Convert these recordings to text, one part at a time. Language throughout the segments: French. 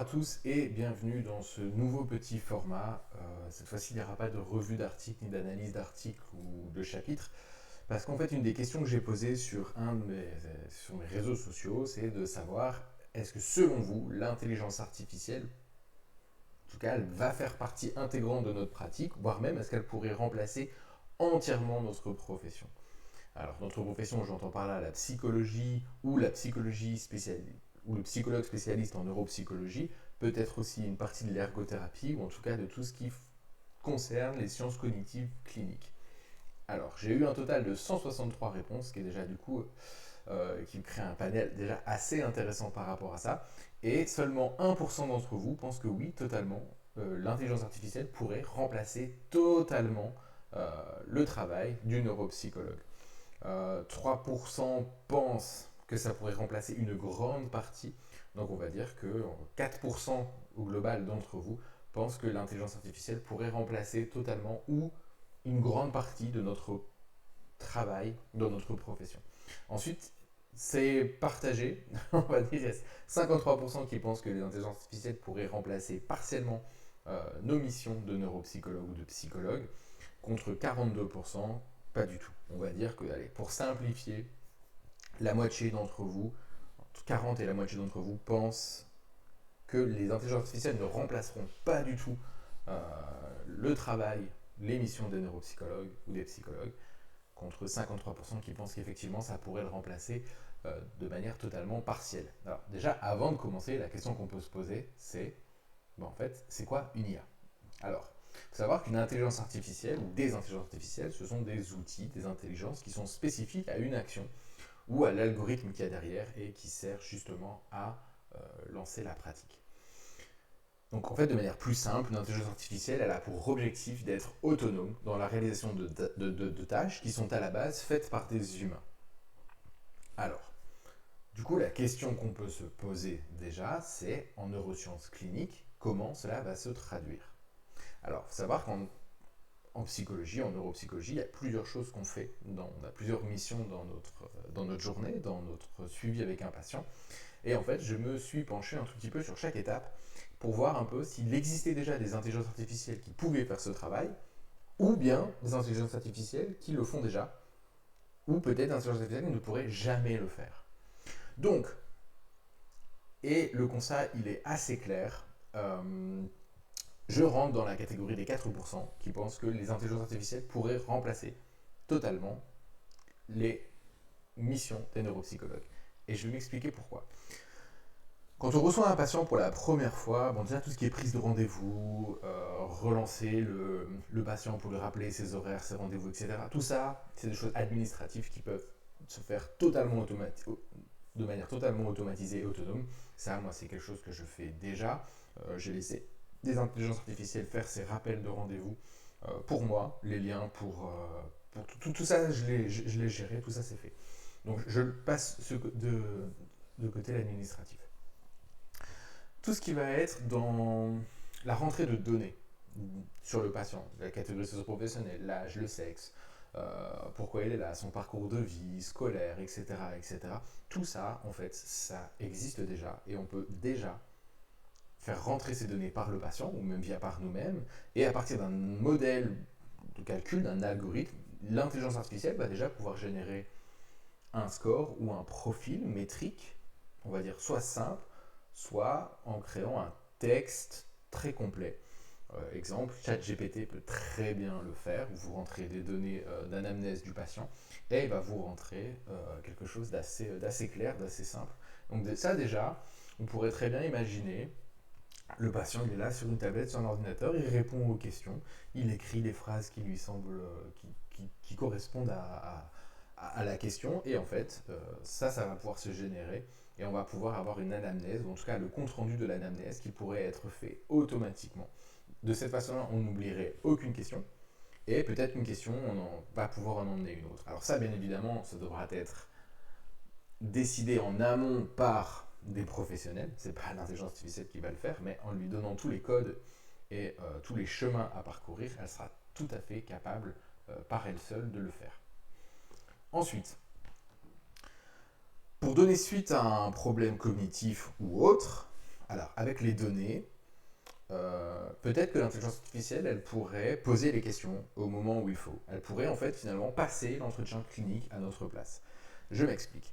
à tous et bienvenue dans ce nouveau petit format. Cette fois-ci, il n'y aura pas de revue d'articles, ni d'analyse d'articles ou de chapitres, parce qu'en fait, une des questions que j'ai posées sur mes réseaux sociaux, c'est de savoir, est-ce que selon vous, l'intelligence artificielle, en tout cas, elle va faire partie intégrante de notre pratique, voire même est-ce qu'elle pourrait remplacer entièrement notre profession? Alors, notre profession, j'entends par là la psychologie ou la psychologie spécialisée, ou le psychologue spécialiste en neuropsychologie, peut-être aussi une partie de l'ergothérapie, ou en tout cas de tout ce qui concerne les sciences cognitives cliniques. Alors, j'ai eu un total de 163 réponses, qui est déjà du coup, qui crée un panel déjà assez intéressant par rapport à ça, et seulement 1% d'entre vous pensent que oui, totalement, l'intelligence artificielle pourrait remplacer totalement le travail du neuropsychologue. 3% pensent que ça pourrait remplacer une grande partie. Donc on va dire que 4% au global d'entre vous pensent que l'intelligence artificielle pourrait remplacer totalement ou une grande partie de notre travail dans notre profession. Ensuite, c'est partagé, on va dire 53% qui pensent que l'intelligence artificielle pourrait remplacer partiellement nos missions de neuropsychologue ou de psychologue, contre 42%, pas du tout. On va dire que, allez, pour simplifier, la moitié d'entre vous, entre 40 et la moitié d'entre vous, pensent que les intelligences artificielles ne remplaceront pas du tout euh, le travail, les missions des neuropsychologues ou des psychologues, contre 53% qui pensent qu'effectivement ça pourrait le remplacer de manière totalement partielle. Alors déjà, avant de commencer, la question qu'on peut se poser, c'est, en fait, c'est quoi une IA? Alors, il faut savoir qu'une intelligence artificielle ou des intelligences artificielles, ce sont des outils, des intelligences qui sont spécifiques à une action ou à l'algorithme qu'il y a derrière et qui sert justement à lancer la pratique. Donc en fait, de manière plus simple, une intelligence artificielle, elle a pour objectif d'être autonome dans la réalisation de tâches qui sont à la base faites par des humains. Alors, du coup, la question qu'on peut se poser déjà, c'est en neurosciences cliniques, comment cela va se traduire? Alors, il faut savoir qu'en psychologie, en neuropsychologie, il y a plusieurs choses qu'on fait. On a plusieurs missions dans notre journée, dans notre suivi avec un patient. Et en fait, je me suis penché un tout petit peu sur chaque étape pour voir un peu s'il existait déjà des intelligences artificielles qui pouvaient faire ce travail, ou bien des intelligences artificielles qui le font déjà, ou peut-être des intelligences artificielles qui ne pourraient jamais le faire. Donc, et le constat, il est assez clair. Je rentre dans la catégorie des 4% qui pensent que les intelligences artificielles pourraient remplacer totalement les missions des neuropsychologues. Et je vais m'expliquer pourquoi. Quand on reçoit un patient pour la première fois, déjà tout ce qui est prise de rendez-vous, relancer le patient pour lui rappeler ses horaires, ses rendez-vous, etc. Tout ça, c'est des choses administratives qui peuvent se faire de manière totalement automatisée et autonome. Ça, moi, c'est quelque chose que je fais déjà. J'ai laissé des intelligences artificielles faire ces rappels de rendez-vous pour moi, les liens pour tout ça, je l'ai géré, tout ça c'est fait. Donc je passe de côté l'administratif. Tout ce qui va être dans la rentrée de données sur le patient, la catégorie socio-professionnelle, l'âge, le sexe, pourquoi il est là, son parcours de vie, scolaire, etc., etc. Tout ça, en fait, ça existe déjà et on peut déjà faire rentrer ces données par le patient ou même via par nous-mêmes et à partir d'un modèle de calcul, d'un algorithme, l'intelligence artificielle va déjà pouvoir générer un score ou un profil métrique, on va dire soit simple, soit en créant un texte très complet. Exemple, ChatGPT peut très bien le faire. Vous rentrez des données d'anamnèse du patient et il va vous rentrer quelque chose d'assez clair, d'assez simple. Donc ça déjà, on pourrait très bien imaginer le patient, il est là sur une tablette, sur un ordinateur, il répond aux questions, il écrit les phrases qui lui semblent, qui correspondent à la question, et en fait, ça va pouvoir se générer, et on va pouvoir avoir une anamnèse, ou en tout cas le compte-rendu de l'anamnèse qui pourrait être fait automatiquement. De cette façon-là, on n'oublierait aucune question, et peut-être une question, va pouvoir en emmener une autre. Alors ça, bien évidemment, ça devra être décidé en amont par des professionnels, c'est pas l'intelligence artificielle qui va le faire, mais en lui donnant tous les codes et tous les chemins à parcourir, elle sera tout à fait capable par elle seule de le faire. Ensuite, pour donner suite à un problème cognitif ou autre, Alors, avec les données, peut-être que l'intelligence artificielle, elle pourrait poser les questions au moment où il faut. Elle pourrait en fait finalement passer l'entretien clinique à notre place. Je m'explique.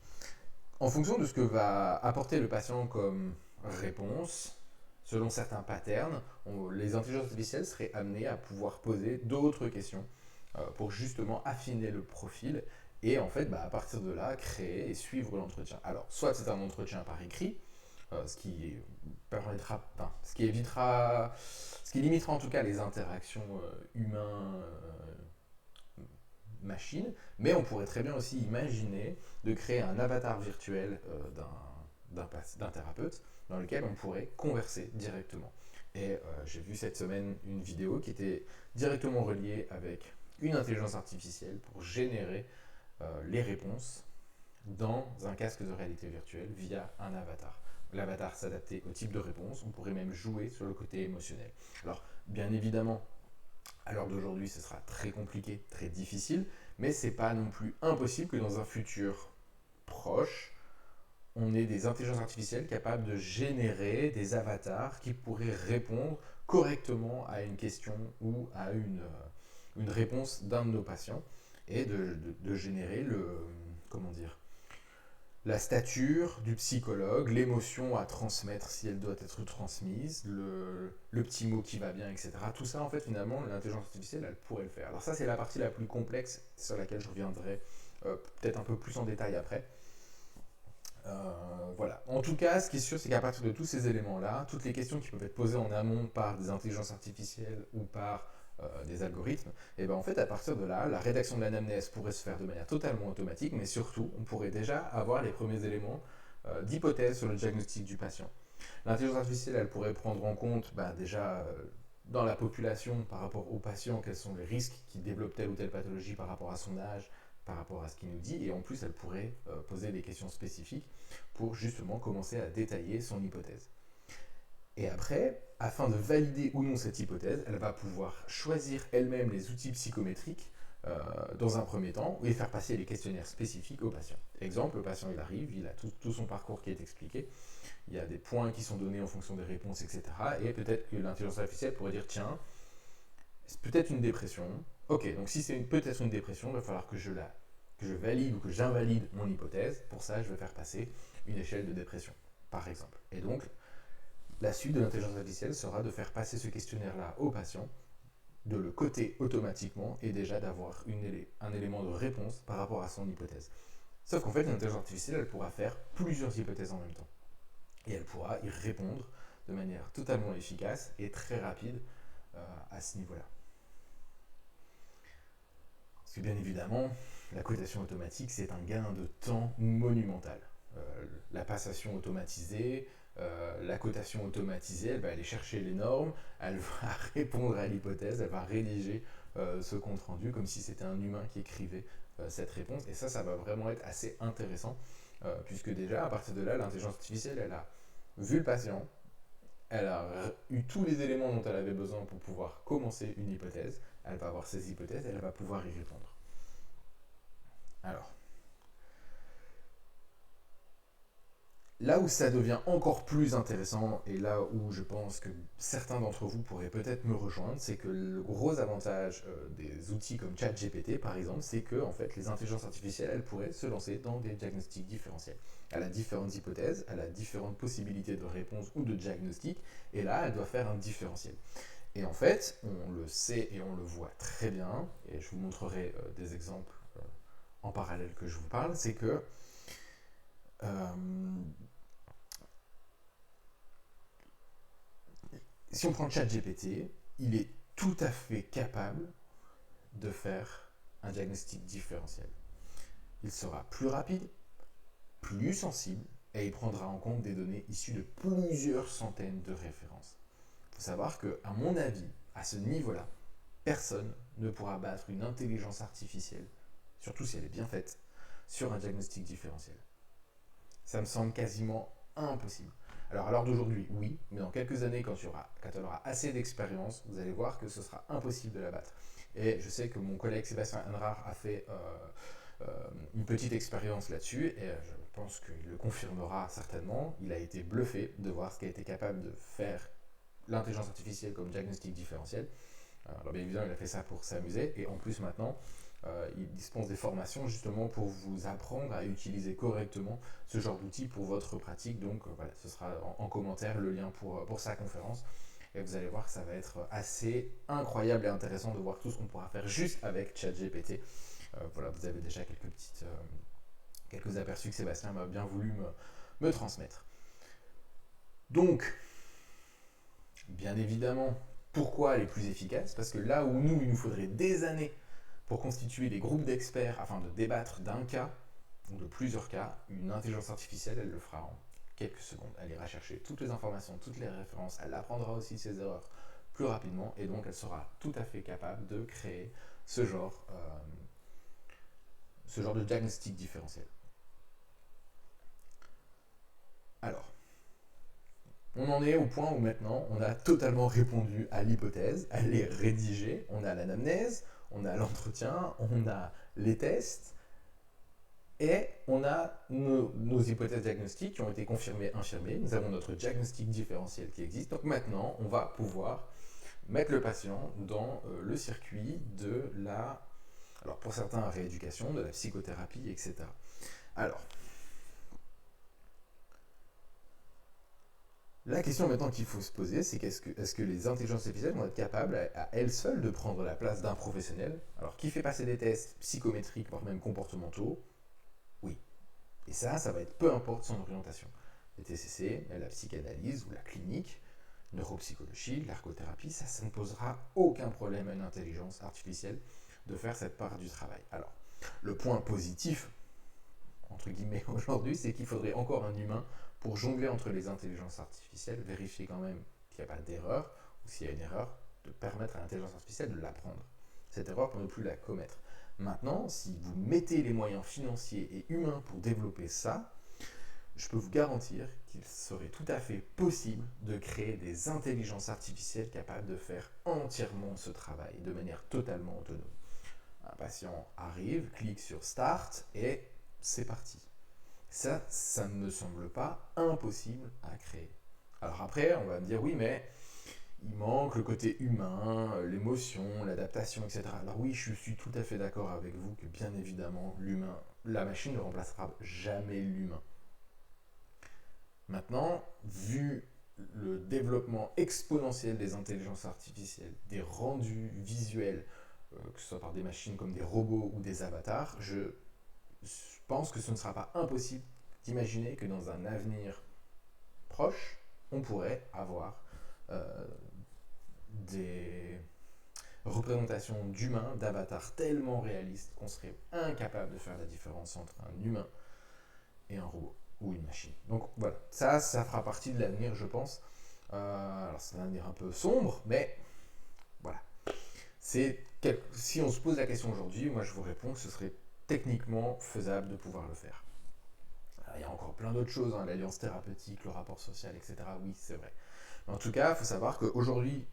En fonction de ce que va apporter le patient comme réponse, selon certains patterns, les intelligences artificielles seraient amenées à pouvoir poser d'autres questions pour justement affiner le profil et en fait, à partir de là, créer et suivre l'entretien. Alors, soit c'est un entretien par écrit, ce qui permettra, enfin, ce qui limitera en tout cas les interactions humain-machine, mais on pourrait très bien aussi imaginer de créer un avatar virtuel d'un thérapeute dans lequel on pourrait converser directement. Et j'ai vu cette semaine une vidéo qui était directement reliée avec une intelligence artificielle pour générer les réponses dans un casque de réalité virtuelle via un avatar. L'avatar s'adapter au type de réponse, on pourrait même jouer sur le côté émotionnel. Alors, bien évidemment, à l'heure d'aujourd'hui, ce sera très compliqué, très difficile, mais c'est pas non plus impossible que dans un futur proche, on ait des intelligences artificielles capables de générer des avatars qui pourraient répondre correctement à une question ou à une réponse d'un de nos patients et de générer comment dire, la stature du psychologue, l'émotion à transmettre si elle doit être transmise, le petit mot qui va bien, etc. Tout ça, en fait, finalement, l'intelligence artificielle, elle pourrait le faire. Alors ça, c'est la partie la plus complexe sur laquelle je reviendrai peut-être un peu plus en détail après. Voilà. En tout cas, ce qui est sûr, c'est qu'à partir de tous ces éléments-là, toutes les questions qui peuvent être posées en amont par des intelligences artificielles ou par des algorithmes, et ben en fait, à partir de là, la rédaction de l'anamnèse pourrait se faire de manière totalement automatique, mais surtout, on pourrait déjà avoir les premiers éléments d'hypothèse sur le diagnostic du patient. L'intelligence artificielle, elle pourrait prendre en compte déjà dans la population par rapport au patient, quels sont les risques qu'il développe telle ou telle pathologie par rapport à son âge, par rapport à ce qu'il nous dit, et en plus elle pourrait poser des questions spécifiques pour justement commencer à détailler son hypothèse. Et après, afin de valider ou non cette hypothèse, elle va pouvoir choisir elle-même les outils psychométriques dans un premier temps et faire passer les questionnaires spécifiques au patient. Exemple, le patient il arrive, il a tout son parcours qui est expliqué, il y a des points qui sont donnés en fonction des réponses, etc. Et peut-être que l'intelligence artificielle pourrait dire, tiens, c'est peut-être une dépression. Ok, donc si c'est peut-être une dépression, il va falloir que je valide ou que j'invalide mon hypothèse. Pour ça, je vais faire passer une échelle de dépression, par exemple. Et donc, la suite de l'intelligence artificielle sera de faire passer ce questionnaire-là au patient, de le coter automatiquement et déjà d'avoir un élément de réponse par rapport à son hypothèse. Sauf qu'en fait, l'intelligence artificielle, elle pourra faire plusieurs hypothèses en même temps. Et elle pourra y répondre de manière totalement efficace et très rapide à ce niveau-là. Parce que bien évidemment, la cotation automatique, c'est un gain de temps monumental. La passation automatisée, la cotation automatisée, elle va aller chercher les normes, elle va répondre à l'hypothèse, elle va rédiger ce compte-rendu comme si c'était un humain qui écrivait cette réponse. Et ça va vraiment être assez intéressant, puisque déjà, à partir de là, l'intelligence artificielle, elle a vu le patient, elle a eu tous les éléments dont elle avait besoin pour pouvoir commencer une hypothèse, elle va avoir ses hypothèses et elle va pouvoir y répondre. Alors, là où ça devient encore plus intéressant et là où je pense que certains d'entre vous pourraient peut-être me rejoindre, c'est que le gros avantage des outils comme ChatGPT par exemple, c'est que en fait, les intelligences artificielles, elles pourraient se lancer dans des diagnostics différentiels. Elle a différentes hypothèses, elle a différentes possibilités de réponse ou de diagnostic, et là, elle doit faire un différentiel. Et en fait, on le sait et on le voit très bien, et je vous montrerai des exemples en parallèle que je vous parle, c'est que euh, si on prend ChatGPT, il est tout à fait capable de faire un diagnostic différentiel. Il sera plus rapide, plus sensible, et il prendra en compte des données issues de plusieurs centaines de références. Il faut savoir que, à mon avis, à ce niveau-là, personne ne pourra battre une intelligence artificielle, surtout si elle est bien faite, sur un diagnostic différentiel. Ça me semble quasiment impossible. Alors à l'heure d'aujourd'hui, oui, mais dans quelques années, quand elle aura assez d'expérience, vous allez voir que ce sera impossible de la battre. Et je sais que mon collègue Sébastien Henrard a fait une petite expérience là-dessus, et je pense qu'il le confirmera certainement, il a été bluffé de voir ce qu'a été capable de faire l'intelligence artificielle comme diagnostic différentiel. Alors bien évidemment, il a fait ça pour s'amuser, et en plus maintenant, il dispense des formations justement pour vous apprendre à utiliser correctement ce genre d'outils pour votre pratique. Donc voilà, ce sera en commentaire le lien pour sa conférence. Et vous allez voir que ça va être assez incroyable et intéressant de voir tout ce qu'on pourra faire juste avec ChatGPT. Voilà, vous avez déjà quelques aperçus que Sébastien m'a bien voulu me transmettre. Donc, bien évidemment, pourquoi elle est plus efficace? Parce que là où il nous faudrait des années pour constituer des groupes d'experts afin de débattre d'un cas ou de plusieurs cas, une intelligence artificielle, elle le fera en quelques secondes. Elle ira chercher toutes les informations, toutes les références, elle apprendra aussi ses erreurs plus rapidement, et donc elle sera tout à fait capable de créer ce genre de diagnostic différentiel. Alors, on en est au point où maintenant on a totalement répondu à l'hypothèse, elle est rédigée, on a l'anamnèse, on a l'entretien, on a les tests, et on a nos hypothèses diagnostiques qui ont été confirmées, infirmées. Nous avons notre diagnostic différentiel qui existe. Donc maintenant, on va pouvoir mettre le patient dans le circuit de alors pour certains, la rééducation, de la psychothérapie, etc. Alors, la question maintenant qu'il faut se poser, c'est est-ce que les intelligences artificielles vont être capables à elles seules de prendre la place d'un professionnel, alors qui fait passer des tests psychométriques, voire même comportementaux? Oui. Et ça va être peu importe son orientation. Les TCC, la psychanalyse ou la clinique, neuropsychologie, l'ergothérapie, ça ne posera aucun problème à une intelligence artificielle de faire cette part du travail. Alors, le point positif, entre guillemets, aujourd'hui, c'est qu'il faudrait encore un humain pour jongler entre les intelligences artificielles, vérifier quand même qu'il n'y a pas d'erreur, ou s'il y a une erreur, de permettre à l'intelligence artificielle de l'apprendre. Cette erreur pour ne plus la commettre. Maintenant, si vous mettez les moyens financiers et humains pour développer ça, je peux vous garantir qu'il serait tout à fait possible de créer des intelligences artificielles capables de faire entièrement ce travail de manière totalement autonome. Un patient arrive, clique sur Start et c'est parti. Ça ne me semble pas impossible à créer. Alors après, on va me dire oui, mais il manque le côté humain, l'émotion, l'adaptation, etc. Alors oui, je suis tout à fait d'accord avec vous que bien évidemment, la machine ne remplacera jamais l'humain. Maintenant, vu le développement exponentiel des intelligences artificielles, des rendus visuels, que ce soit par des machines comme des robots ou des avatars, je pense que ce ne sera pas impossible d'imaginer que dans un avenir proche, on pourrait avoir des représentations d'humains, d'avatars tellement réalistes qu'on serait incapable de faire la différence entre un humain et un robot ou une machine. Donc voilà, ça fera partie de l'avenir, je pense. Alors c'est un avenir un peu sombre, mais voilà. Si on se pose la question aujourd'hui, moi je vous réponds que ce serait techniquement faisable de pouvoir le faire. Alors, il y a encore plein d'autres choses, l'alliance thérapeutique, le rapport social, etc. Oui, c'est vrai. Mais en tout cas, il faut savoir qu'aujourd'hui,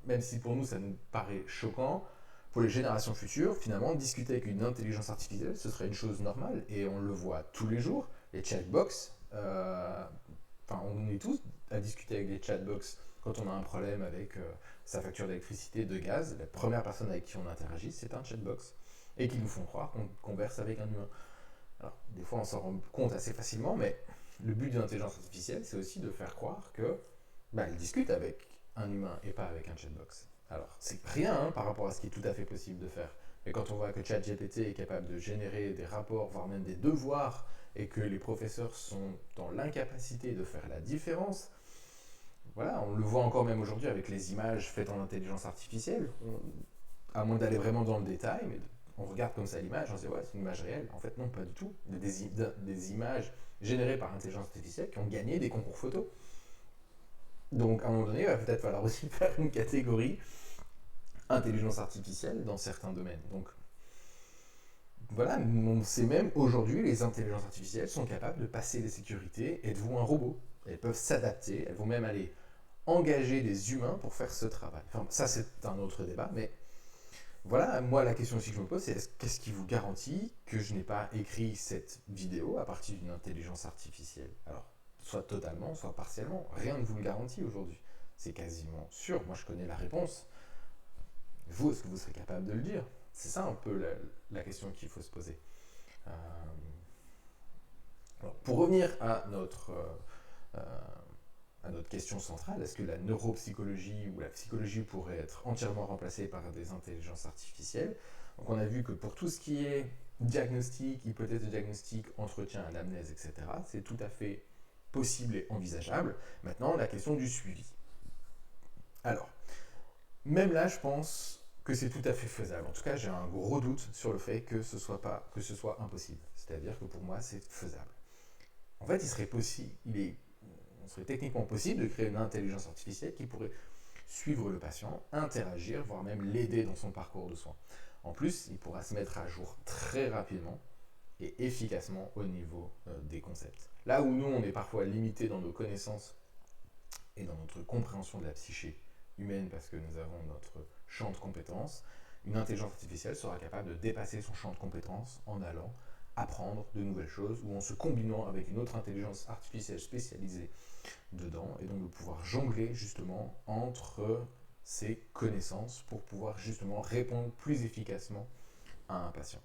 même si pour nous ça nous paraît choquant, pour les générations futures, finalement, discuter avec une intelligence artificielle, ce serait une chose normale, et on le voit tous les jours. Les chatbox, on est tous à discuter avec des chatbox quand on a un problème avec sa facture d'électricité, de gaz. La première personne avec qui on interagit, c'est un chatbox, et qui nous font croire qu'on converse avec un humain. Alors, des fois, on s'en rend compte assez facilement, mais le but de l'intelligence artificielle, c'est aussi de faire croire que elle discute avec un humain et pas avec un chatbox. Alors, c'est rien par rapport à ce qui est tout à fait possible de faire. Mais quand on voit que ChatGPT est capable de générer des rapports, voire même des devoirs, et que les professeurs sont dans l'incapacité de faire la différence, voilà, on le voit encore même aujourd'hui avec les images faites en intelligence artificielle, à moins d'aller vraiment dans le détail, mais on regarde comme ça l'image, on se dit ouais, c'est une image réelle. En fait, non, pas du tout. Des images générées par intelligence artificielle qui ont gagné des concours photos. Donc, à un moment donné, il va peut-être falloir aussi faire une catégorie intelligence artificielle dans certains domaines. Donc, voilà, on sait même aujourd'hui, les intelligences artificielles sont capables de passer les sécurités. Êtes-vous un robot? Elles peuvent s'adapter, elles vont même aller engager des humains pour faire ce travail. Enfin, ça, c'est un autre débat, mais Voilà, moi la question aussi que je me pose, c'est qu'est-ce qui vous garantit que je n'ai pas écrit cette vidéo à partir d'une intelligence artificielle? Alors, soit totalement, soit partiellement. Rien ne vous le garantit aujourd'hui. C'est quasiment sûr. Moi, je connais la réponse. Vous, est-ce que vous serez capable de le dire? C'est ça un peu la question qu'il faut se poser. Euh, alors, pour revenir à notre question centrale, est-ce que la neuropsychologie ou la psychologie pourrait être entièrement remplacée par des intelligences artificielles? Donc on a vu que pour tout ce qui est diagnostic, hypothèse de diagnostic, entretien, anamnèse, etc., c'est tout à fait possible et envisageable. Maintenant, la question du suivi. Alors, même là, je pense que c'est tout à fait faisable. En tout cas, j'ai un gros doute sur le fait que ce soit impossible. C'est-à-dire que pour moi, c'est faisable. En fait, il serait techniquement possible de créer une intelligence artificielle qui pourrait suivre le patient, interagir, voire même l'aider dans son parcours de soins. En plus, il pourra se mettre à jour très rapidement et efficacement au niveau des concepts. Là où nous, on est parfois limité dans nos connaissances et dans notre compréhension de la psyché humaine parce que nous avons notre champ de compétences, une intelligence artificielle sera capable de dépasser son champ de compétences en allant apprendre de nouvelles choses ou en se combinant avec une autre intelligence artificielle spécialisée dedans et donc de pouvoir jongler justement entre ces connaissances pour pouvoir justement répondre plus efficacement à un patient.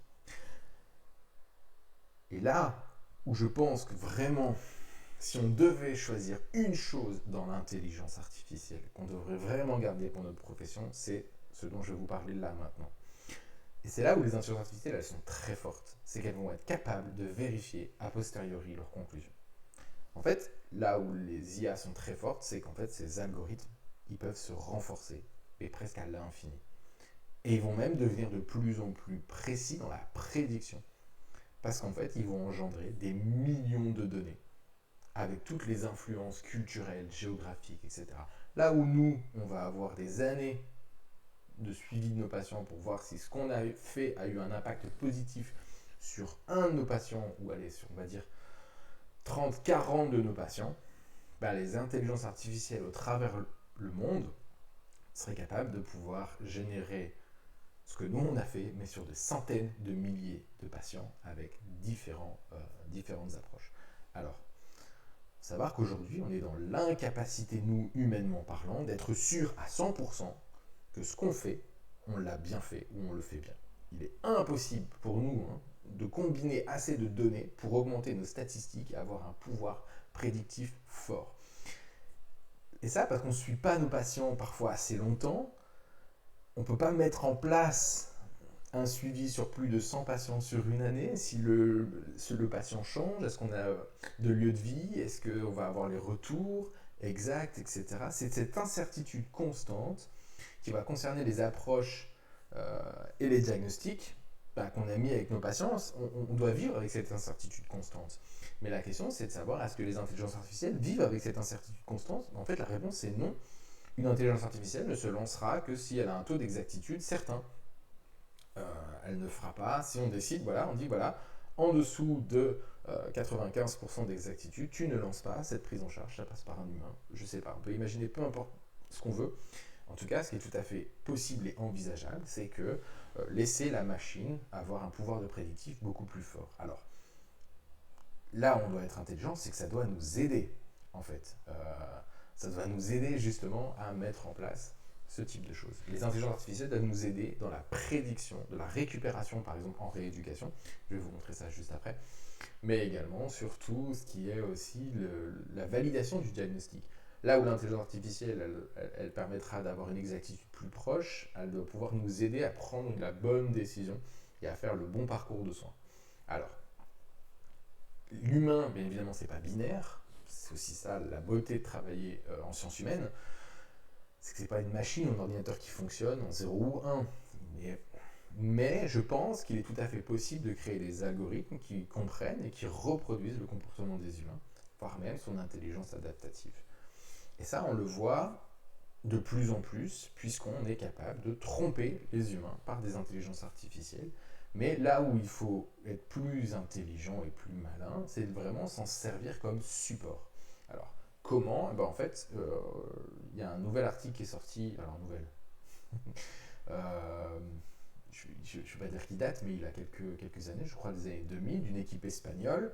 Et là où je pense que vraiment, si on devait choisir une chose dans l'intelligence artificielle qu'on devrait vraiment garder pour notre profession, c'est ce dont je vais vous parler là maintenant. Et c'est là où les intelligences artificielles, elles sont très fortes. C'est qu'elles vont être capables de vérifier a posteriori leurs conclusions. En fait, là où les IA sont très fortes, c'est qu'en fait, ces algorithmes, ils peuvent se renforcer, et presque à l'infini. Et ils vont même devenir de plus en plus précis dans la prédiction. Parce qu'en fait, ils vont engendrer des millions de données, avec toutes les influences culturelles, géographiques, etc. Là où nous, on va avoir des années de suivi de nos patients pour voir si ce qu'on a fait a eu un impact positif sur un de nos patients, ou allez, sur, on va dire, 30, 40 de nos patients, ben, les intelligences artificielles au travers le monde seraient capables de pouvoir générer ce que nous on a fait, mais sur des centaines de milliers de patients avec différentes approches. Alors, faut savoir qu'aujourd'hui, on est dans l'incapacité, nous, humainement parlant, d'être sûr à 100% que ce qu'on fait, on l'a bien fait ou on le fait bien. Il est impossible pour nous de combiner assez de données pour augmenter nos statistiques et avoir un pouvoir prédictif fort. Et ça parce qu'on ne suit pas nos patients parfois assez longtemps, on ne peut pas mettre en place un suivi sur plus de 100 patients sur une année. Si le patient change, est-ce qu'on a de lieu de vie? Est-ce qu'on va avoir les retours exacts, etc. C'est cette incertitude constante qui va concerner les approches et les diagnostics qu'on a mis avec nos patients. On doit vivre avec cette incertitude constante. Mais la question, c'est de savoir, est-ce que les intelligences artificielles vivent avec cette incertitude constante? En fait, la réponse est non. Une intelligence artificielle ne se lancera que si elle a un taux d'exactitude certain. Elle ne fera pas, si on décide, voilà, on dit, voilà, en dessous de 95% d'exactitude, tu ne lances pas cette prise en charge, ça passe par un humain. Je sais pas, on peut imaginer peu importe ce qu'on veut. En tout cas, ce qui est tout à fait possible et envisageable, c'est que laisser la machine avoir un pouvoir de prédictif beaucoup plus fort. Alors, là où on doit être intelligent, c'est que ça doit nous aider, en fait. Ça doit nous aider justement à mettre en place ce type de choses. Les intelligences artificielles doivent nous aider dans la prédiction, de la récupération, par exemple en rééducation. Je vais vous montrer ça juste après. Mais également, surtout, ce qui est aussi la validation du diagnostic. Là où l'intelligence artificielle, elle permettra d'avoir une exactitude plus proche, elle doit pouvoir nous aider à prendre la bonne décision et à faire le bon parcours de soins. Alors, l'humain, bien évidemment, c'est pas binaire. C'est aussi ça la beauté de travailler en sciences humaines. C'est que c'est pas une machine ou un ordinateur qui fonctionne en 0 ou 1. Mais je pense qu'il est tout à fait possible de créer des algorithmes qui comprennent et qui reproduisent le comportement des humains, voire même son intelligence adaptative. Et ça, on le voit de plus en plus, puisqu'on est capable de tromper les humains par des intelligences artificielles. Mais là où il faut être plus intelligent et plus malin, c'est vraiment s'en servir comme support. Alors, comment? En fait, il y a un nouvel article qui est sorti. Alors, nouvelle. je ne vais pas dire qu'il date, mais il a quelques années, je crois des années 2000, d'une équipe espagnole,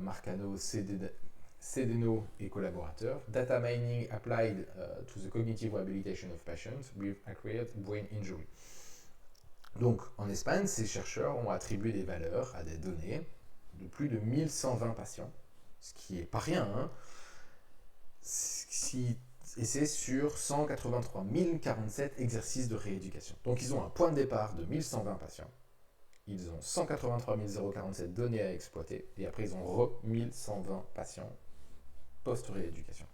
Marcano Cedeno et collaborateurs, Data Mining Applied to the Cognitive Rehabilitation of Patients with Acquired Brain Injury. Donc, en Espagne, ces chercheurs ont attribué des valeurs à des données de plus de 1120 patients, ce qui est pas rien, hein, et c'est sur 183 047 exercices de rééducation. Donc, ils ont un point de départ de 1120 patients, ils ont 183 047 données à exploiter, et après, ils ont 1120 patients post-rééducation.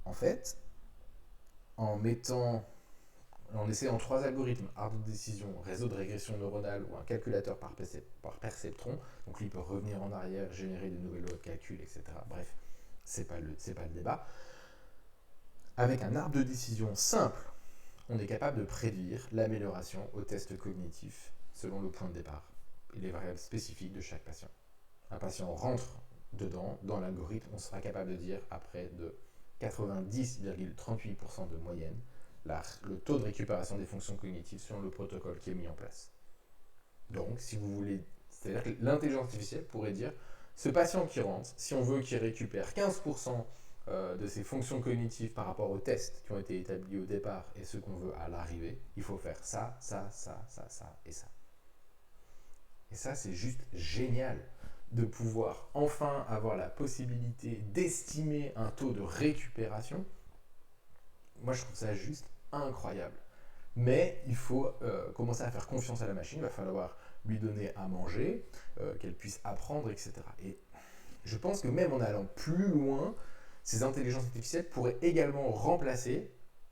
En fait, en essayant 3 algorithmes, arbre de décision, réseau de régression neuronale ou un calculateur par perceptron, donc lui peut revenir en arrière, générer de nouvelles lois de calcul, etc. Bref, c'est pas le débat. Avec un arbre de décision simple, on est capable de prédire l'amélioration au test cognitif selon le point de départ et les variables spécifiques de chaque patient. Un patient rentre dedans, dans l'algorithme, on sera capable de dire, après de 90,38% de moyenne, le taux de récupération des fonctions cognitives selon le protocole qui est mis en place. Donc, si vous voulez, c'est-à-dire que l'intelligence artificielle pourrait dire, ce patient qui rentre, si on veut qu'il récupère 15% de ses fonctions cognitives par rapport aux tests qui ont été établis au départ et ceux qu'on veut à l'arrivée, il faut faire ça, ça, ça, ça, ça et ça. Et ça, c'est juste génial de pouvoir enfin avoir la possibilité d'estimer un taux de récupération. Moi, je trouve ça juste incroyable. Mais il faut commencer à faire confiance à la machine, il va falloir lui donner à manger, qu'elle puisse apprendre, etc. Et je pense que même en allant plus loin, ces intelligences artificielles pourraient également remplacer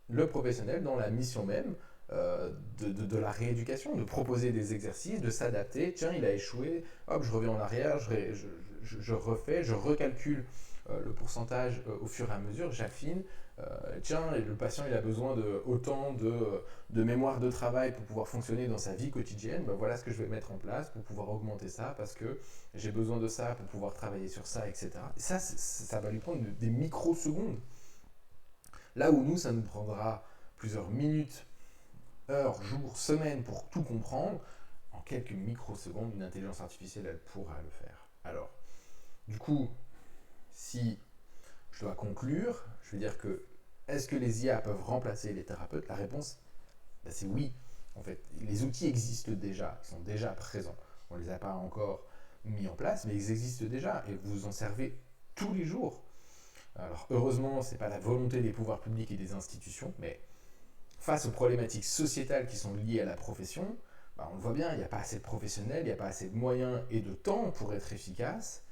le professionnel dans la mission même de la rééducation, de proposer des exercices, de s'adapter. Tiens, il a échoué, hop, je reviens en arrière, je refais, je recalcule le pourcentage au fur et à mesure, j'affine. Tiens, le patient il a besoin de autant de mémoire de travail pour pouvoir fonctionner dans sa vie quotidienne, ben voilà ce que je vais mettre en place pour pouvoir augmenter ça parce que j'ai besoin de ça pour pouvoir travailler sur ça, etc. Et ça va lui prendre des microsecondes. Là où nous, ça nous prendra plusieurs minutes, heures, jours, semaines pour tout comprendre, en quelques microsecondes, une intelligence artificielle, elle pourra le faire. Alors, du coup, si je dois conclure, je veux dire que est-ce que les IA peuvent remplacer les thérapeutes? La réponse, ben c'est oui. En fait, les outils existent déjà, ils sont déjà présents. On ne les a pas encore mis en place, mais ils existent déjà et vous en servez tous les jours. Alors heureusement, ce n'est pas la volonté des pouvoirs publics et des institutions, mais face aux problématiques sociétales qui sont liées à la profession, ben on le voit bien, il n'y a pas assez de professionnels, il n'y a pas assez de moyens et de temps pour être efficace.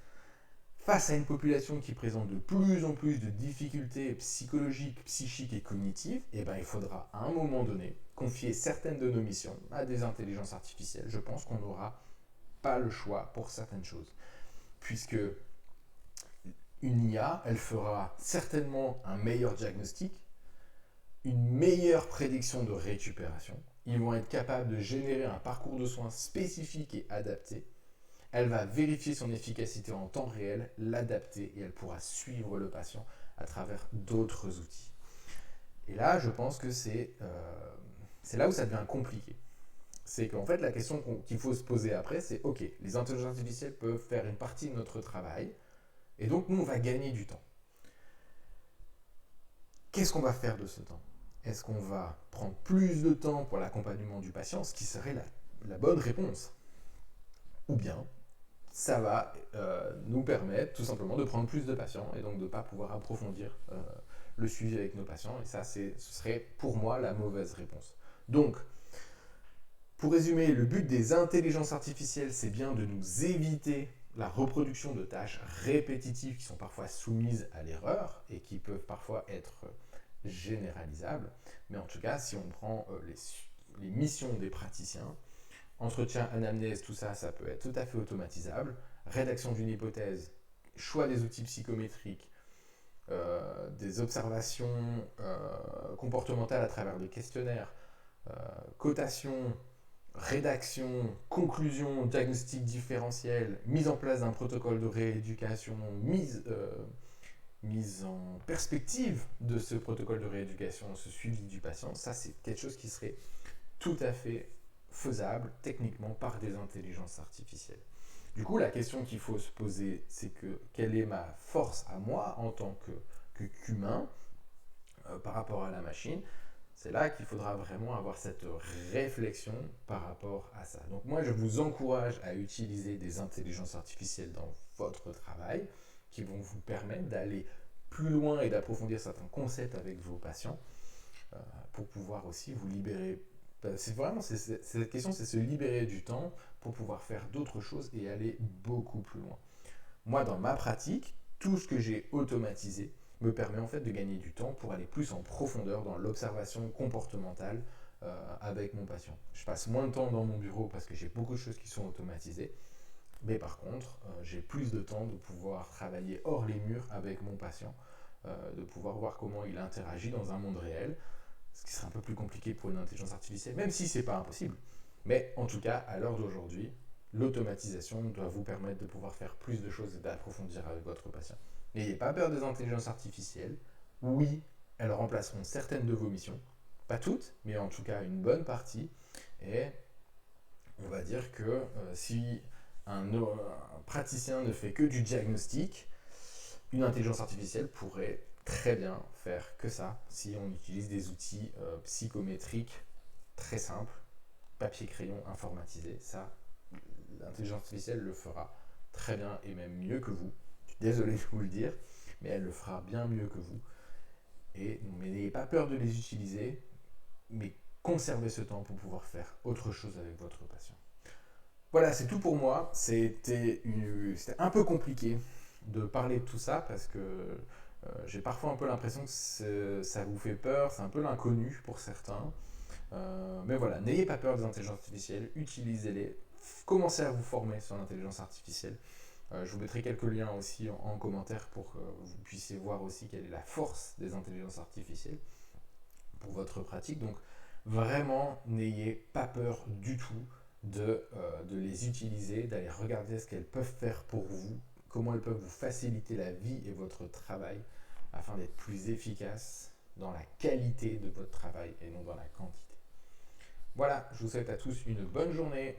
Face à une population qui présente de plus en plus de difficultés psychologiques, psychiques et cognitives, eh ben, il faudra à un moment donné confier certaines de nos missions à des intelligences artificielles. Je pense qu'on n'aura pas le choix pour certaines choses. Puisque une IA, elle fera certainement un meilleur diagnostic, une meilleure prédiction de récupération. Ils vont être capables de générer un parcours de soins spécifique et adapté. Elle va vérifier son efficacité en temps réel, l'adapter et elle pourra suivre le patient à travers d'autres outils. Et là, je pense que c'est là où ça devient compliqué. C'est qu'en fait, la question qu'il faut se poser après, c'est ok, les intelligences artificielles peuvent faire une partie de notre travail et donc nous, on va gagner du temps. Qu'est-ce qu'on va faire de ce temps? Est-ce qu'on va prendre plus de temps pour l'accompagnement du patient, ce qui serait la bonne réponse? Ou bien ça va nous permettre tout simplement de prendre plus de patients et donc de ne pas pouvoir approfondir le suivi avec nos patients. Et ça, ce serait pour moi la mauvaise réponse. Donc, pour résumer, le but des intelligences artificielles, c'est bien de nous éviter la reproduction de tâches répétitives qui sont parfois soumises à l'erreur et qui peuvent parfois être généralisables. Mais en tout cas, si on prend les missions des praticiens, entretien, anamnèse, tout ça, ça peut être tout à fait automatisable. Rédaction d'une hypothèse, choix des outils psychométriques, des observations comportementales à travers des questionnaires, cotation, rédaction, conclusion, diagnostic différentiel, mise en place d'un protocole de rééducation, mise en perspective de ce protocole de rééducation, ce suivi du patient, ça c'est quelque chose qui serait tout à fait faisables techniquement par des intelligences artificielles. Du coup, la question qu'il faut se poser, c'est que quelle est ma force à moi en tant qu'humain par rapport à la machine. C'est là qu'il faudra vraiment avoir cette réflexion par rapport à ça. Donc moi, je vous encourage à utiliser des intelligences artificielles dans votre travail qui vont vous permettre d'aller plus loin et d'approfondir certains concepts avec vos patients pour pouvoir aussi vous libérer. C'est vraiment, cette question, c'est se libérer du temps pour pouvoir faire d'autres choses et aller beaucoup plus loin. Moi, dans ma pratique, tout ce que j'ai automatisé me permet en fait de gagner du temps pour aller plus en profondeur dans l'observation comportementale avec mon patient. Je passe moins de temps dans mon bureau parce que j'ai beaucoup de choses qui sont automatisées, mais par contre, j'ai plus de temps de pouvoir travailler hors les murs avec mon patient, de pouvoir voir comment il interagit dans un monde réel, ce qui serait un peu plus compliqué pour une intelligence artificielle, même si c'est pas impossible. Mais en tout cas, à l'heure d'aujourd'hui, l'automatisation doit vous permettre de pouvoir faire plus de choses et d'approfondir avec votre patient. N'ayez pas peur des intelligences artificielles. Oui, elles remplaceront certaines de vos missions. Pas toutes, mais en tout cas une bonne partie. Et on va dire que si un praticien ne fait que du diagnostic, une intelligence artificielle pourrait très bien faire que ça si on utilise des outils psychométriques très simples, papier-crayon informatisé. Ça, l'intelligence artificielle le fera très bien et même mieux que vous. Je suis désolé de vous le dire, mais elle le fera bien mieux que vous. Et mais n'ayez pas peur de les utiliser, mais conservez ce temps pour pouvoir faire autre chose avec votre patient. Voilà, c'est tout pour moi. C'était un peu compliqué de parler de tout ça parce que j'ai parfois un peu l'impression que ça vous fait peur, c'est un peu l'inconnu pour certains. Mais voilà, n'ayez pas peur des intelligences artificielles, utilisez-les, commencez à vous former sur l'intelligence artificielle. Je vous mettrai quelques liens aussi en commentaire pour que vous puissiez voir aussi quelle est la force des intelligences artificielles pour votre pratique. Donc vraiment, n'ayez pas peur du tout de les utiliser, d'aller regarder ce qu'elles peuvent faire pour vous, comment elles peuvent vous faciliter la vie et votre travail afin d'être plus efficace dans la qualité de votre travail et non dans la quantité. Voilà, je vous souhaite à tous une bonne journée.